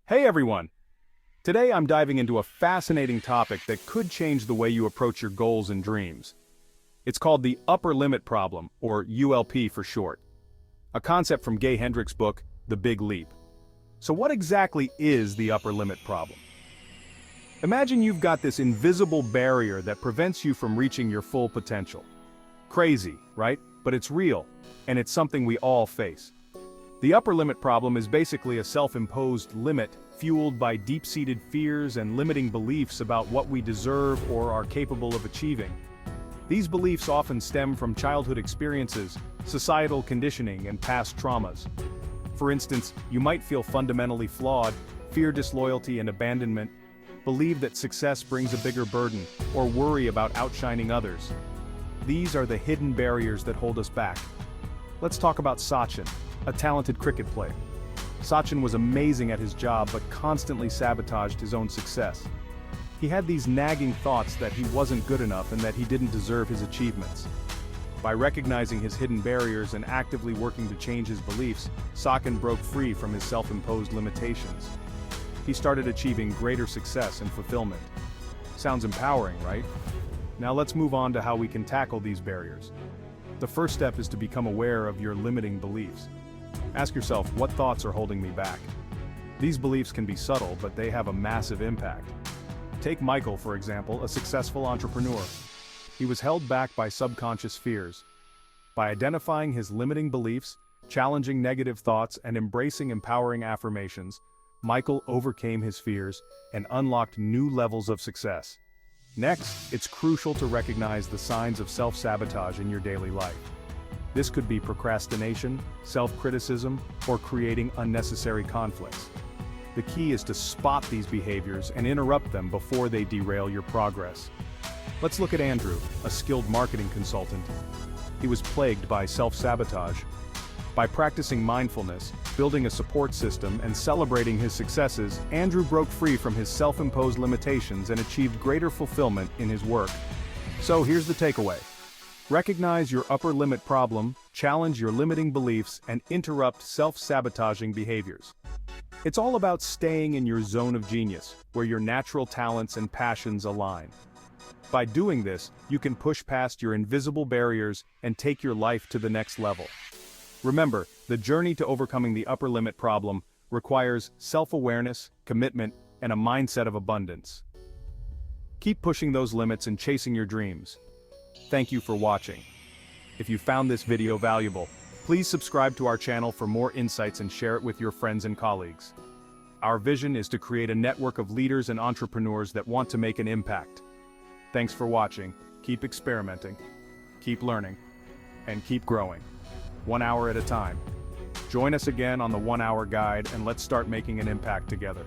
Hey everyone! Today I'm diving into a fascinating topic that could change the way you approach your goals and dreams. It's called the upper limit problem, or ULP for short. A concept from Gay Hendricks' book, The Big Leap. So what exactly is the upper limit problem? Imagine you've got this invisible barrier that prevents you from reaching your full potential. Crazy, right? But it's real, and it's something we all face. The upper limit problem is basically a self-imposed limit fueled by deep-seated fears and limiting beliefs about what we deserve or are capable of achieving. These beliefs often stem from childhood experiences, societal conditioning, and past traumas. For instance, you might feel fundamentally flawed, fear disloyalty and abandonment, believe that success brings a bigger burden, or worry about outshining others. These are the hidden barriers that hold us back. Let's talk about Sachin, a talented cricket player. Sachin was amazing at his job but constantly sabotaged his own success. He had these nagging thoughts that he wasn't good enough and that he didn't deserve his achievements. By recognizing his hidden barriers and actively working to change his beliefs, Sachin broke free from his self-imposed limitations. He started achieving greater success and fulfillment. Sounds empowering, right? Now let's move on to how we can tackle these barriers. The first step is to become aware of your limiting beliefs. Ask yourself, what thoughts are holding me back? These beliefs can be subtle, but they have a massive impact. Take Michael, for example, a successful entrepreneur. He was held back by subconscious fears. By identifying his limiting beliefs, challenging negative thoughts, and embracing empowering affirmations, Michael overcame his fears and unlocked new levels of success. Next, it's crucial to recognize the signs of self-sabotage in your daily life. This could be procrastination, self-criticism, or creating unnecessary conflicts. The key is to spot these behaviors and interrupt them before they derail your progress. Let's look at Andrew, a skilled marketing consultant. He was plagued by self-sabotage. By practicing mindfulness, building a support system, and celebrating his successes, Andrew broke free from his self-imposed limitations and achieved greater fulfillment in his work. So here's the takeaway. Recognize your upper limit problem, challenge your limiting beliefs, and interrupt self-sabotaging behaviors. It's all about staying in your zone of genius, where your natural talents and passions align. By doing this, you can push past your invisible barriers and take your life to the next level. Remember, the journey to overcoming the upper limit problem requires self-awareness, commitment, and a mindset of abundance. Keep pushing those limits and chasing your dreams. Thank you for watching. If you found this video valuable, please subscribe to our channel for more insights and share it with your friends and colleagues. Our vision is to create a network of leaders and entrepreneurs that want to make an impact. Thanks for watching. Keep experimenting, keep learning, and keep growing. 1 hour at a time. Join us again on the 1 Hour Guide, and let's start making an impact together.